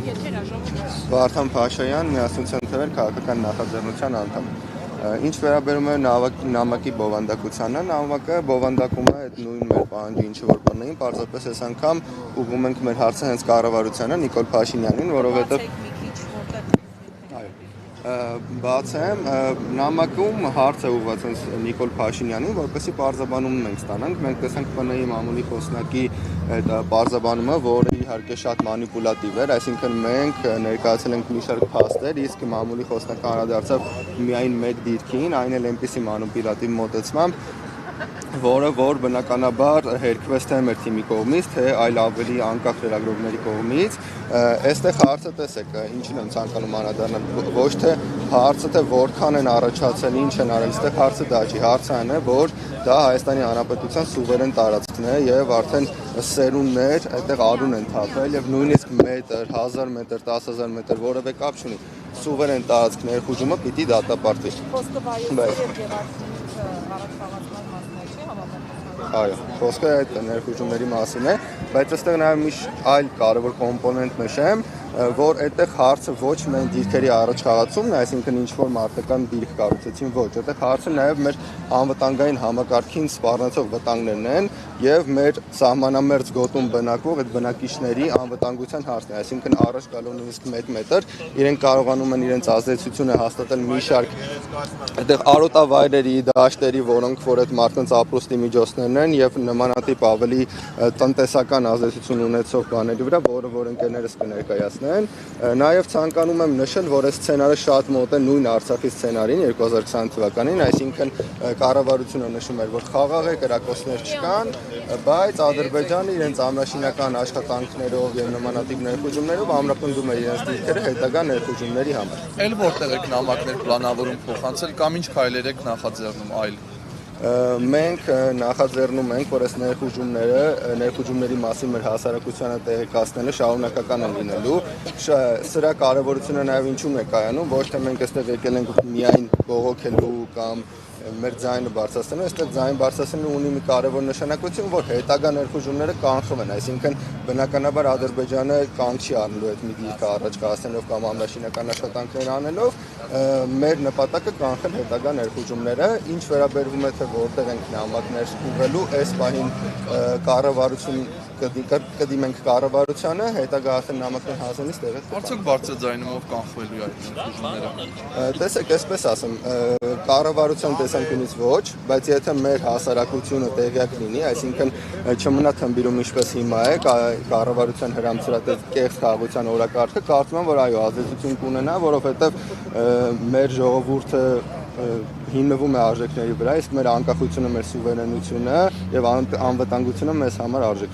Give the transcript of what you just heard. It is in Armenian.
Վարդան Փաշայան, Միասնության թվեր քաղաքական նախաձեռնության անդամ։ Ինչ վերաբերում է նամակի բովանդակությանը, նամակը բովանդակում է այդ նույն մեր պահանջի ինչ որ բանային, պարզապես այս անգամ ուղղում ենք մեր հարցը հենց կառավարությանը Նիկոլ Փաշինյանին, որովհետև բացեմ, նամակում հարց է ուղղված հենց Նիկոլ Փաշինյանին, որպեսզի պարզաբանումն ենք ստանանք, մենք տեսանք ՊՆ-ի մամուլի խոսնակի այդ պարզաբանումը, որը իհարկե շատ մանիպուլատիվ էր, այսինքն մենք ներկայացել ենք մի շարք փաստեր, իսկ մամուլի խոսնակը անդրադարձավ միայն մեկ դիրքին, այն էլ այնպիսի մանիպուլատիվ մոտեցմամբ, որ բնականաբար հերքվեց թե մեր թիմի կողմից, թե այլ ավելի անկախ լրագրողների կողմից, այստեղ հարցը տեսեք, ինչին եմ ցանկանում անդրադառնալ, ոչ թե հարցը թե որքան են առաջացել, ինչ են արել, այստեղ հարցը դա չի, հարցը այն է, որ դա Հայաստանի Հանրապետության սուվերեն տարածքն է եւ արդեն սերունդներ այդտեղ արուն են թափել եւ նույնիսկ մետր, 1000 մետր, 10000 մետր որևէ կապ չունի, սուվերեն տարածք ներխուժումը պիտի դատապարտվի։ Այո, խոսքը այդ ներխուժումների մասին է, բայց այստեղ նաև մի այլ կարևոր կոմպոնենտ նշեմ, որ այդտեղ հարցը ոչ միայն դիրքերի առաջխաղացումն է, այսինքն ինչ-որ մարտական դիրք կառուցեցին, ոչ, այդտեղ հարցը նաև մեր անվտանգային համակարգին սպառնացող վտանգներն են եւ մեր սահմանամերձ գոտում բնակվող այդ բնակիչների անվտանգության հարցն է, այսինքն առաջ գալով նույնիսկ 1 մետր, իրենք կարողանում են իրենց ազդեցությունը հաստատել մի շարք այդտեղ արոտավայրերի, դաշտերի, որոնք որ այդ մարդկանց ապրուստի միջոցներն են եւ նմանատիպ ավելի տնտեսական ազդեցություն ունեցող բաների վրա, որ ընկերներս կներկայացնեն, նաեւ ցանկանում եմ նշել, որ այս սցենարը շատ մոտ է նույն Արցախի սցենարին 2020 թվականին, այսինքն կառավարությունը նշում էր, որ խաղաղ է, կրակոցներ չկան, բայց Ադրբեջանը իրենց ամրաշինական աշխատանքներով եւ նմանատիպ ներխուժումներով ամրապնդում է իրենց դիրքերը հետագա ներխուժումների համար։ Էլ որտեղ եք նամակներ պլանավորում փոխանցել կամ ինչ քայլեր եք նախաձեռնում այլ։ Մենք նախաձեռնում ենք, որ այս ներխուժումների մասին մեր հասարակությանը տեղեկացնելը շարունակական է լինելու։ Սրա կարևորությունը նաև ինչու՞մ է կայանում, ոչ թե մենք այստեղ եկել ենք միայն բողոքելու կամ մեր ձայնը բարձրացնելու, այստեղ ձայն բարձրացնելը ունի մի կարևոր նշանակություն, որ հետագա ներխուժումները կանխվեն, այսինքն բնականաբար Ադրբեջանը կանգ չի առնելու այդ մի դիրքը առաջ կասնելով կամ ամրաշինական աշխատանքներ անելով, մեր նպատակը կանխել հետագա ներխուժումները, ինչ վերաբերվում է թե որտեղ ենք նամակներ ուղղելու, այս պահին կառավարություն կդիմենք կառավարությանը, հետագա արդեն նամակներ հասնելիս տեղեկ։ Արդյոք բարձրաձայնումով կանխվելու այդ ներխուժումները։ Տեսեք, այսպես ասեմ, կառավարության տեսանկյունից ոչ, բայց եթե մեր հասարակությունը տեղյակ լինի, այսինքն չմնա թմբիրում ինչպես հիմա է, կառավարության հրամցրած կեղծ խաղաղության օրակարգը, կարծում եմ, որ այո, ազդեցություն կունենա, որովհետև մեր ժողովուրդը հիմնվում է արժեքների վրա, իսկ մեր անկախությունը, մեր սուվերենությունը եւ անվտանգությունը մեզ համար արժեքներ